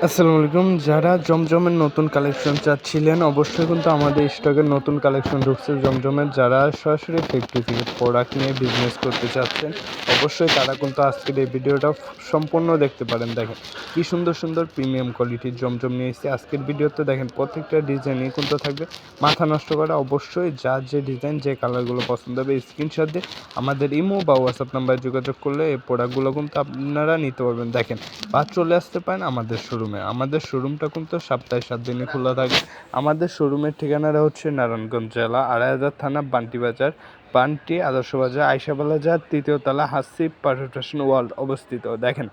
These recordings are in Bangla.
আসসালামু আলাইকুম। যারা জমজমের নতুন কালেকশন চাচ্ছিলেন, অবশ্যই কিন্তু আমাদের স্টকের নতুন কালেকশন ঢুকছে জমজমের। যারা সরাসরি ফ্যাক্টরি থেকে প্রোডাক্ট নিয়ে বিজনেস করতে চাচ্ছেন, অবশ্যই তারা কিন্তু আজকের এই ভিডিওটা সম্পূর্ণ দেখতে পারেন। দেখেন কি সুন্দর সুন্দর প্রিমিয়াম কোয়ালিটির জমজম নিয়ে এসেছি আজকের ভিডিওতে। দেখেন প্রত্যেকটা ডিজাইনই কিন্তু থাকবে মাথা নষ্ট করা। অবশ্যই যার যে ডিজাইন, যে কালারগুলো পছন্দ হবে স্ক্রিনশট দিয়ে আমাদের ইমো বা হোয়াটসঅ্যাপ নাম্বারে যোগাযোগ করলে এই প্রোডাক্টগুলো কিন্তু আপনারা নিতে পারবেন। দেখেন বা চলে আসতে পারেন আমাদের শোরুমে। আমাদের শোরুমটা কিন্তু সপ্তাহে 7 দিনই খোলা থাকে। আমাদের শোরুমের ঠিকানাটা হচ্ছে নারায়ণগঞ্জ জেলা, ২৮০০ থানা, বান্টি বাজার, বান্টি আদর্শ বাজার, আয়শা বাজার, ৩য় তলা, হাসিব পারফেকশন ওয়ার্ল্ড অবস্থিত। দেখেন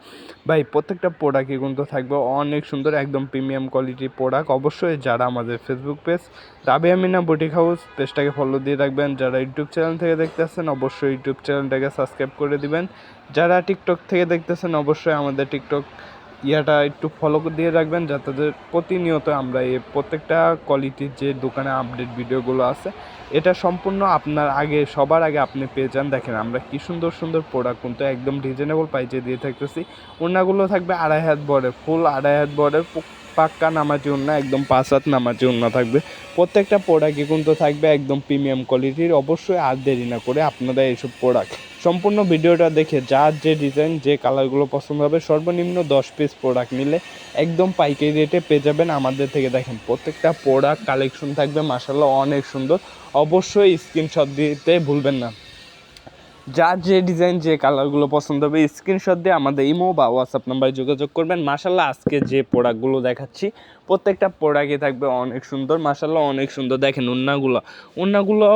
ভাই প্রত্যেকটা প্রোডাক্টই কিন্তু থাকবে অনেক সুন্দর, একদম প্রিমিয়াম কোয়ালিটির প্রোডাক্ট। অবশ্যই যারা আমাদের Facebook page Rabia Mina boutique house পেজটাকে ফলো দিয়ে রাখবেন। যারা ইউটিউব চ্যানেল থেকে দেখতেছেন অবশ্যই ইউটিউব চ্যানেলটাকে সাবস্ক্রাইব করে দিবেন। যারা টিকটক থেকে দেখতেছেন অবশ্যই আমাদের টিকটক একটু ফলো দিয়ে রাখবেন, যাতে প্রতিনিয়ত আমরা এই প্রত্যেকটা কোয়ালিটির যে দোকানে আপডেট ভিডিওগুলো আছে এটা সম্পূর্ণ আপনার আগে সবার আগে আপনি পেয়ে যান। দেখেন আমরা কি সুন্দর সুন্দর প্রোডাক্ট কিন্তু একদম রিজনেবল প্রাইসে দিয়ে থাকতেছি। ওড়নাগুলো থাকবে 2.5 হাত বড়ের, ফুল 2.5 হাত বড়ের পাক্কা নামাজি ওড়না, একদম 5 হাত নামাজি ওড়না থাকবে। প্রত্যেকটা প্রোডাক্টই কিন্তু থাকবে একদম প্রিমিয়াম কোয়ালিটির। অবশ্যই আর দেরি না করে আপনারা এইসব প্রোডাক্ট সম্পূর্ণ ভিডিওটা দেখে যার যে ডিজাইন, যে কালারগুলো পছন্দ হবে সর্বনিম্ন 10 পিস প্রোডাক্ট নিলে একদম পাইকারি রেটে পেয়ে যাবেন আমাদের থেকে। দেখেন প্রত্যেকটা প্রোডাক্ট কালেকশন থাকবে মাশাআল্লাহ অনেক সুন্দর। অবশ্যই স্ক্রিনশট দিতে ভুলবেন না। যার যে ডিজাইন, যে কালারগুলো পছন্দ হবে স্ক্রিনশট দিয়ে আমাদের ইমো বা হোয়াটসঅ্যাপ নাম্বারে যোগাযোগ করবেন। মাশাআল্লাহ আজকে যে প্রোডাক্টগুলো দেখাচ্ছি প্রত্যেকটা প্রোডাক্টই থাকবে অনেক সুন্দর, মাশাআল্লাহ অনেক সুন্দর। দেখেন ওড়নাগুলো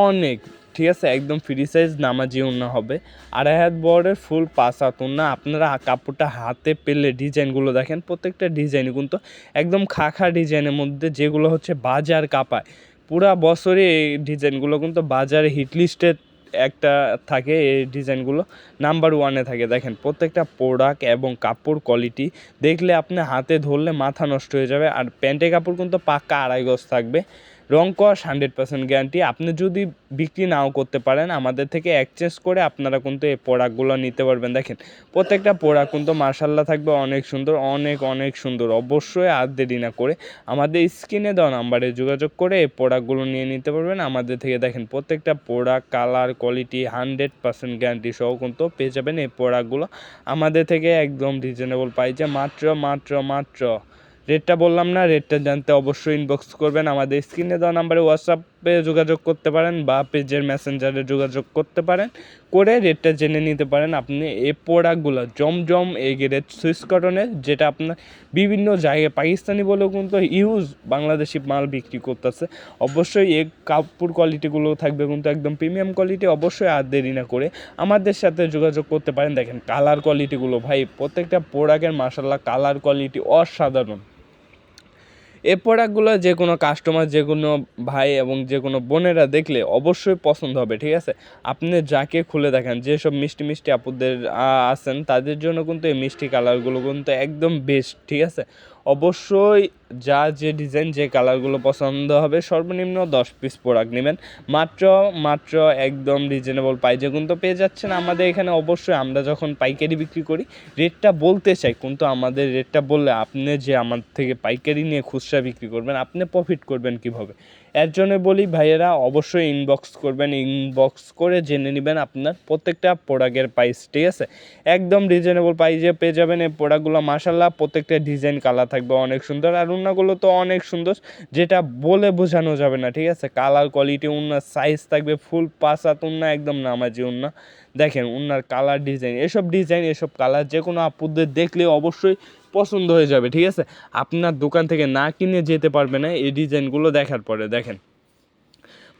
অনেক ঠিক আছে, একদম ফ্রি সাইজ নামাজি ওড়না হবে, 2.5 হাত বড়ের, ফুল 5 হাত ওড়না। আপনারা কাপড়টা হাতে পেলে ডিজাইনগুলো দেখেন, প্রত্যেকটা ডিজাইনই কিন্তু একদম খাখা ডিজাইনের মধ্যে, যেগুলো হচ্ছে বাজার কাঁপায়। পুরা বছরে এই ডিজাইনগুলো কিন্তু বাজারে হিট লিস্টে একটা থাকে, এই ডিজাইনগুলো নাম্বার 1-এ থাকে। দেখেন প্রত্যেকটা প্রোডাক্ট এবং কাপড় কোয়ালিটি দেখলে আপনি হাতে ধরলে মাথা নষ্ট হয়ে যাবে। আর প্যান্টের কাপড় কিন্তু পাক্কা 2.5 গজ থাকবে, রং কস 100% গ্যারান্টি। আপনি যদি বিক্রি নাও করতে পারেন আমাদের থেকে এক্সচেঞ্জ করে আপনারা কিন্তু এই প্রোডাক্টগুলো নিতে পারবেন। দেখেন প্রত্যেকটা প্রোডাক্ট কিন্তু মার্শাল্লাহ থাকবে অনেক সুন্দর, অনেক অনেক সুন্দর। অবশ্যই আর দেরি না করে আমাদের স্ক্রিনে দেওয়া নাম্বারে যোগাযোগ করে এই প্রোডাক্টগুলো নিয়ে নিতে পারবেন আমাদের থেকে। দেখেন প্রত্যেকটা প্রোডাক্ট কালার কোয়ালিটি 100% গ্যারান্টি সহ কিন্তু পেয়ে যাবেন এই প্রোডাক্টগুলো আমাদের থেকে একদম রিজনেবল প্রাইসে। মাত্র রেটটা বললাম না, রেটটা জানতে অবশ্যই ইনবক্স করবেন। আমাদের স্ক্রিনে দেওয়া নাম্বারে হোয়াটসঅ্যাপে যোগাযোগ করতে পারেন বা পেজের মেসেঞ্জারে যোগাযোগ করতে পারেন, করে রেটটা জেনে নিতে পারেন। আপনি এই প্রোডাক্টগুলো জমজম এ গ্রেড সুইস কটনের, যেটা আপনার বিভিন্ন জায়গায় পাকিস্তানি বলেও কিন্তু ইউজ বাংলাদেশি মাল বিক্রি করতেছে। অবশ্যই এই কাপড় কোয়ালিটিগুলো থাকবে কিন্তু একদম প্রিমিয়াম কোয়ালিটি। অবশ্যই আর দেরি না করে আমাদের সাথে যোগাযোগ করতে পারেন। দেখেন কালার কোয়ালিটিগুলো ভাই প্রত্যেকটা প্রোডাক্টের মাশাআল্লাহ কালার কোয়ালিটি অসাধারণ। এই প্রোডাক্টগুলো যে কোনো কাস্টমার, যে কোনো ভাই এবং যে কোনো বোনেরা দেখলে অবশ্যই পছন্দ হবে, ঠিক আছে। আপনি যাকে খুলে দেখেন, যেসব মিষ্টি মিষ্টি আপুদের আছেন তাদের জন্য কিন্তু এই মিষ্টি কালারগুলো কিন্তু একদম বেস্ট, ঠিক আছে। অবশ্যই যা যে ডিজাইন, যে কালারগুলো পছন্দ হবে সর্বনিম্ন 10 পিস প্রোডাক্ট নেবেন, মাত্র একদম রিজনেবল প্রাইসে কিন্তু পেয়ে যাচ্ছেন আমাদের এখানে। অবশ্যই আমরা যখন পাইকারি বিক্রি করি রেটটা বলতে চাই, কিন্তু আমাদের রেটটা বললে আপনি যে আমার থেকে পাইকারি নিয়ে খুচরা বিক্রি করবেন আপনি প্রফিট করবেন কীভাবে। এর জন্য বলি ভাইয়েরা অবশ্যই ইনবক্স করবেন, ইনবক্স করে জেনে নেবেন আপনার প্রত্যেকটা প্রোডাক্টের প্রাইস, ঠিক আছে। একদম রিজনেবল প্রাইসে পেয়ে যাবেন এই প্রোডাক্টগুলো। মাশাআল্লাহ প্রত্যেকটা ডিজাইন কালার থাকবে অনেক সুন্দর, আর ওড়নাগুলো তো অনেক সুন্দর, যেটা বলে বোঝানো যাবে না, ঠিক আছে। কালার কোয়ালিটি, ওড়নার সাইজ থাকবে ফুল 5 হাত ওড়না, একদম নামাজি ওড়না। দেখেন ওড়নার কালার ডিজাইন, এসব কালার যে কোনো আপুদের দেখলে অবশ্যই পছন্দ হয়ে যাবে, ঠিক আছে। আপনার দোকান থেকে না কিনে যেতে পারবে না এই ডিজাইনগুলো দেখার পরে। দেখেন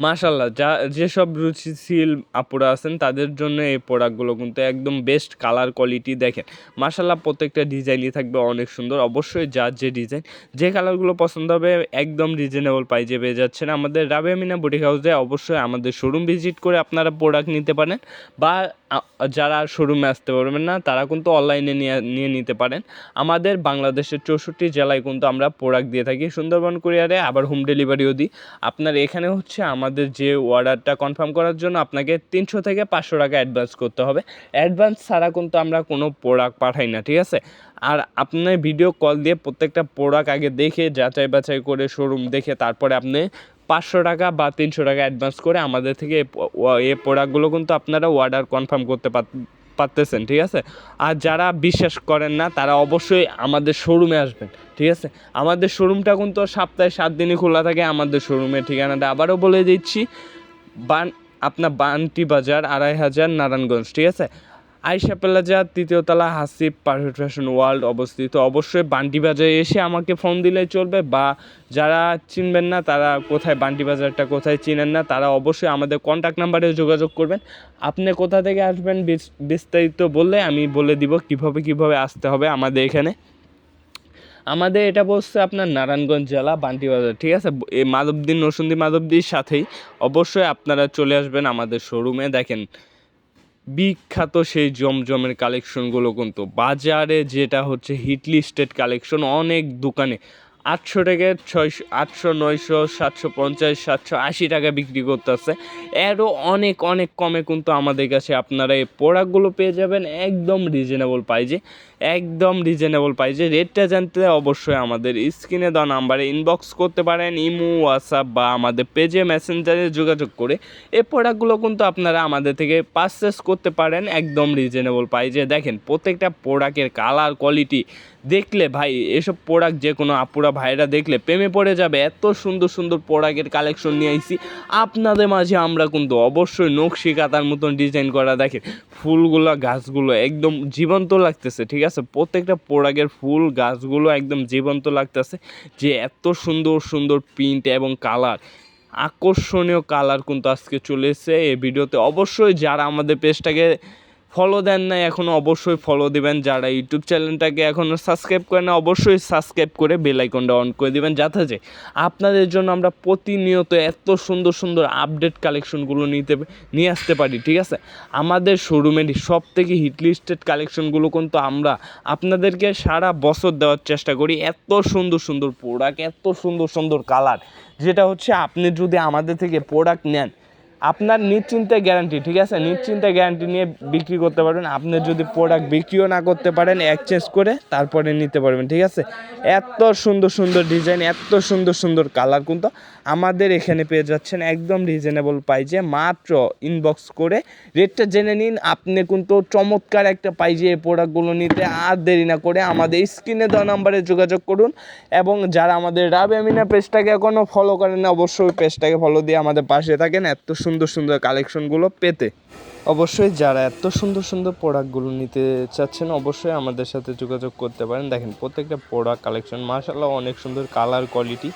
মাশাআল্লাহ যেসব রুচিশীল আপুরা আছেন তাদের জন্য এই প্রোডাক্টগুলো কিন্তু একদম বেস্ট কালার কোয়ালিটি। দেখেন মাশাআল্লাহ প্রত্যেকটা ডিজাইনই থাকবে অনেক সুন্দর। অবশ্যই যার যে ডিজাইন, যে কালারগুলো পছন্দ হবে একদম রিজনেবল প্রাইসে পেয়ে যাচ্ছেন আমাদের রাবিয়া মিনা বুটিক হাউসে। অবশ্যই আমাদের শোরুম ভিজিট করে আপনারা প্রোডাক্ট নিতে পারেন, বা যারা শোরুমে আসতে পারবেন না তারা কিন্তু অনলাইনে নিয়ে নিতে পারেন। আমাদের বাংলাদেশের 64 জেলায় কিন্তু আমরা প্রোডাক্ট দিয়ে থাকি, সুন্দরবন কুরিয়ারে, আবার হোম ডেলিভারিও দিই। আপনার এখানে হচ্ছে আমাদের যে অর্ডারটা কনফার্ম করার জন্য আপনাকে 300 থেকে 500 টাকা অ্যাডভান্স করতে হবে। অ্যাডভান্স ছাড়া কিন্তু আমরা কোনো প্রোডাক্ট পাঠাই না, ঠিক আছে। আর আপনি ভিডিও কল দিয়ে প্রত্যেকটা প্রোডাক্ট আগে দেখে যাচাই বাছাই করে শোরুম দেখে তারপরে আপনি 500 টাকা বা 300 টাকা অ্যাডভান্স করে আমাদের থেকে এই প্রোডাক্টগুলো কিন্তু আপনারা অর্ডার কনফার্ম করতে পারতেছেন, ঠিক আছে। আর যারা বিশ্বাস করেন না তারা অবশ্যই আমাদের শোরুমে আসবেন, ঠিক আছে। আমাদের শোরুমটা কিন্তু সপ্তাহে 7 দিনই খোলা থাকে। আমাদের শোরুমের ঠিকানাটা আবারও বলে দিচ্ছি, আপনার বান্টি বাজার 2500 নারায়ণগঞ্জ, ঠিক আছে। আয়শা প্লাজা 3য় তলা, হাসিব পারফেক্ট ফ্যাশন ওয়ার্ল্ড অবস্থিত। অবশ্যই বান্টি বাজারে এসে আমাকে ফোন দিলেই চলবে, বা যারা চিনবেন না তারা কোথায় বান্টি বাজারটা কোথায় চিনেন না তারা অবশ্যই আমাদের কন্ট্যাক্ট নাম্বারে যোগাযোগ করবেন। আপনি কোথা থেকে আসবেন বিস্তারিত বললে আমি বলে দিব কিভাবে আসতে হবে আমাদের এখানে। আমাদের এটা বলছে আপনার নারায়ণগঞ্জ জেলা বান্টি বাজার, ঠিক আছে। এই মাধবদী নরসিংদী মাধবদীর সাথেই অবশ্যই আপনারা চলে আসবেন আমাদের শোরুমে। দেখেন বিখ্যাত সেই জমজমের কালেকশনগুলো কিন্তু বাজারে যেটা হচ্ছে হিট লিস্টেড কালেকশন, অনেক দোকানে 800 থেকে 600, 800, 900, 750, 780 টাকা বিক্রি করতেছে। এরও অনেক অনেক কমে কিন্তু আমাদের কাছে আপনারা এই প্রোডাক্টগুলো পেয়ে যাবেন একদম রিজনেবল প্রাইজে, একদম রিজনেবল প্রাইজে। রেটটা জানতে অবশ্যই আমাদের স্ক্রিনে দেওয়া নাম্বারে ইনবক্স করতে পারেন, ইমো, হোয়াটসঅ্যাপ বা আমাদের পেজে মেসেঞ্জারে যোগাযোগ করে এই প্রোডাক্টগুলো কিন্তু আপনারা আমাদের থেকে পারচেস করতে পারেন একদম রিজনেবল প্রাইজে। দেখেন প্রত্যেকটা প্রোডাক্টের কালার কোয়ালিটি দেখলে ভাই এসব প্রোডাক্ট যে কোনো আপুরা ভাইরা দেখলে প্রেমে পড়ে যাবে। এত সুন্দর সুন্দর প্রোডাক্টের কালেকশন নিয়ে আইছি আপনাদের মাঝে আমরা কিন্তু অবশ্যই নকশি কাঁথার মতন ডিজাইন করা। দেখেন ফুলগুলো গাছগুলো একদম জীবন্ত লাগতেছে, ঠিক আছে। প্রত্যেকটা প্রোডাক্টের ফুল গাছগুলো একদম জীবন্ত লাগতেছে, যে এত সুন্দর সুন্দর প্রিন্ট এবং কালার, আকর্ষণীয় কালার কিন্তু আজকে চলে এসেছে এই ভিডিওতে। অবশ্যই যারা আমাদের পেজটাকে ফলো দেন না এখনও অবশ্যই ফলো দিবেন, যারা ইউটিউব চ্যানেলটাকে এখনও সাবস্ক্রাইব করেন না অবশ্যই সাবস্ক্রাইব করে বেল আইকনটা অন করে দিবেন, যাতে যে আপনাদের জন্য আমরা প্রতিনিয়ত এত সুন্দর সুন্দর আপডেট কালেকশনগুলো নিয়ে আসতে পারি, ঠিক আছে। আমাদের শোরুমের সব থেকে হিট লিস্টেড কালেকশনগুলো কিন্তু আমরা আপনাদেরকে সারা বছর দেওয়ার চেষ্টা করি। এত সুন্দর সুন্দর প্রোডাক্ট, এত সুন্দর সুন্দর কালার, যেটা হচ্ছে আপনি যদি আমাদের থেকে প্রোডাক্ট নেন আপনার নিশ্চিন্তে গ্যারান্টি, ঠিক আছে। নিশ্চিন্তে গ্যারান্টি নিয়ে বিক্রি করতে পারবেন। আপনি যদি প্রোডাক্ট বিক্রিও না করতে পারেন এক্সচেঞ্জ করে তারপরে নিতে পারবেন, ঠিক আছে। এত সুন্দর সুন্দর ডিজাইন, এত সুন্দর সুন্দর কালার কিন্তু আমাদের এখানে পেয়ে যাচ্ছেন একদম রিজনেবল প্রাইজে। মাত্র ইনবক্স করে রেটটা জেনে নিন, আপনি কিন্তু চমৎকার একটা প্রাইজে এই প্রোডাক্টগুলো নিতে আর দেরি না করে আমাদের স্ক্রিনে দেওয়া নাম্বারে যোগাযোগ করুন। এবং যারা আমাদের রাবে আমিনা পেজটাকে এখনও ফলো করেন না অবশ্যই পেজটাকে ফলো দিয়ে আমাদের পাশে থাকেন এত সুন্দর সুন্দর কালেকশনগুলো পেতে। অবশ্যই যারা এত সুন্দর সুন্দর প্রোডাক্টগুলো নিতে চাচ্ছেন অবশ্যই আমাদের সাথে যোগাযোগ করতে পারেন। দেখেন প্রত্যেকটা প্রোডাক্ট কালেকশন মাশাআল্লাহ অনেক সুন্দর কালার কোয়ালিটি,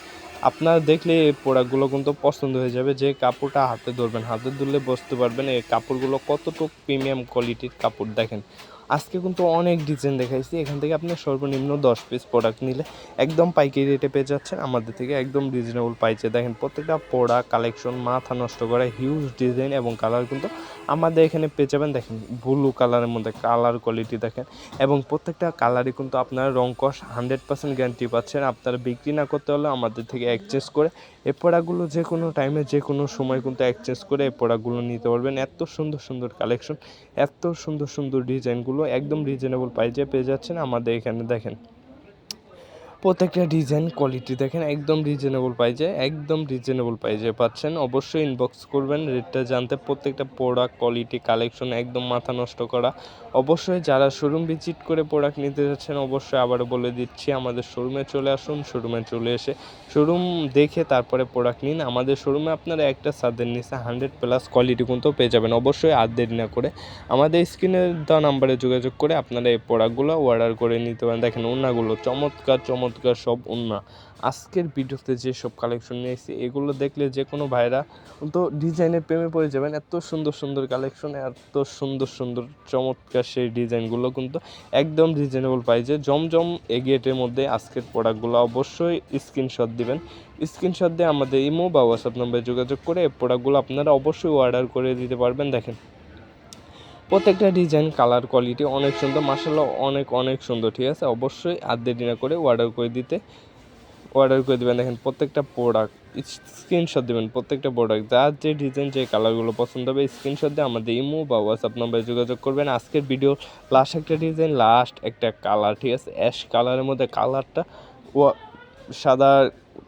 আপনারা দেখলে এই প্রোডাক্টগুলো কিন্তু পছন্দ হয়ে যাবে। যে কাপড়টা হাতে ধরবেন, হাতে ধরলে বুঝতে পারবেন এই কাপড়গুলো কতটুকু প্রিমিয়াম কোয়ালিটির কাপড়। দেখেন আজকে কিন্তু অনেক ডিজাইন দেখাইছি, এখান থেকে আপনি সর্বনিম্ন 10 পিস প্রোডাক্ট নিলে একদম পাইকারি রেটে পেয়ে যাচ্ছেন আমাদের থেকে একদম রিজনেবল প্রাইসে। দেখেন প্রত্যেকটা প্রোডাক্ট কালেকশন মাথা নষ্ট করা হিউজ ডিজাইন এবং কালার কিন্তু আমাদের এখানে পেয়ে যাবেন। দেখেন ব্লু কালারের মধ্যে কালার কোয়ালিটি দেখেন, এবং প্রত্যেকটা কালারই কিন্তু আপনারা রং কস 100% গ্যারান্টি পাচ্ছেন। আপনারা বিক্রি না করতে হলে আমাদের থেকে এক্সচেঞ্জ করে এই প্রোডাক্টগুলো যে কোনো টাইমে যে কোনো সময় কিন্তু এক্সচেঞ্জ করে এই প্রোডাক্টগুলো নিতে পারবেন। এত সুন্দর সুন্দর কালেকশন, এত সুন্দর সুন্দর ডিজাইনগুলো একদম রিজনেবল প্রাইসে পেয়ে যাচ্ছেন আমাদের এখানে। দেখেন প্রত্যেকটা ডিজাইন কোয়ালিটি দেখেন একদম রিজনেবল প্রাইজে পাচ্ছেন। অবশ্যই ইনবক্স করবেন রেটটা জানতে। প্রত্যেকটা প্রোডাক্ট কোয়ালিটি কালেকশন একদম মাথা নষ্ট করা। অবশ্যই যারা শোরুম ভিজিট করে প্রোডাক্ট নিতে যাচ্ছেন অবশ্যই আবারও বলে দিচ্ছি আমাদের শোরুমে চলে আসুন। শোরুমে চলে এসে শোরুম দেখে তারপরে প্রোডাক্ট নিন। আমাদের শোরুমে আপনারা একটা ছাদের নিচে 100+ কোয়ালিটি কিন্তু পেয়ে যাবেন। অবশ্যই আর দেরি না করে আমাদের স্ক্রিনে দেওয়া নাম্বারে যোগাযোগ করে আপনারা এই প্রোডাক্টগুলো অর্ডার করে নিতে পারেন। দেখেন ওড়নাগুলো চমৎকার সব ওড়না। আজকের ভিডিওতে যেসব কালেকশন নিয়ে এসেছি এগুলো দেখলে যে কোনো ভাইরা তো ডিজাইনের প্রেমে পড়ে যাবেন। এত সুন্দর সুন্দর কালেকশন, এত সুন্দর সুন্দর চমৎকার সেই ডিজাইনগুলো কিন্তু একদম রিজনেবল প্রাইসে জমজম এগিয়েটের মধ্যে আজকের প্রোডাক্টগুলো অবশ্যই স্ক্রিনশট দিবেন। স্ক্রিনশট দিয়ে আমাদের ইমো বা হোয়াটসঅ্যাপ নম্বরে যোগাযোগ করে এই প্রোডাক্টগুলো আপনারা অবশ্যই অর্ডার করে দিতে পারবেন। দেখেন প্রত্যেকটা ডিজাইন কালার কোয়ালিটি অনেক সুন্দর, মাশাআল্লাহ অনেক সুন্দর। ঠিক আছে, অবশ্যই আর দেরি না করে অর্ডার করে দেবেন। দেখেন প্রত্যেকটা প্রোডাক্ট স্ক্রিনশট দেবেন, প্রত্যেকটা প্রোডাক্ট যার যে ডিজাইন যে কালারগুলো পছন্দ হবে স্ক্রিনশট দিয়ে আমাদের ইমো বা হোয়াটসঅ্যাপ নাম্বারে যোগাযোগ করবেন। আজকের ভিডিও লাস্ট একটা ডিজাইন, লাস্ট একটা কালার, ঠিক আছে, অ্যাশ কালারের মধ্যে কালারটা সাদা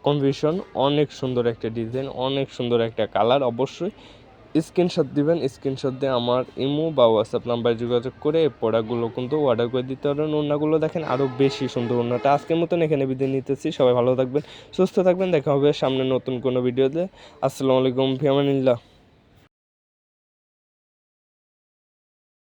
কম্বিনেশন, অনেক সুন্দর একটা ডিজাইন, অনেক সুন্দর একটা কালার। অবশ্যই স্ক্রিনশট দিবেন, স্ক্রিনশট দিয়ে আমার ইমো বা হোয়াটসঅ্যাপ নাম্বারে যোগাযোগ করে এই প্রোডাক্টগুলো কিন্তু অর্ডার করে দিতে পারবেন। ওড়নাগুলো দেখেন আরও বেশি সুন্দর ওড়নাটা। আজকের মতন এখানে বিদায় নিতেছি, সবাই ভালো থাকবেন, সুস্থ থাকবেন, দেখা হবে সামনে নতুন কোনো ভিডিওতে। আসসালামু আলাইকুম, ফি আমানিল্লাহ।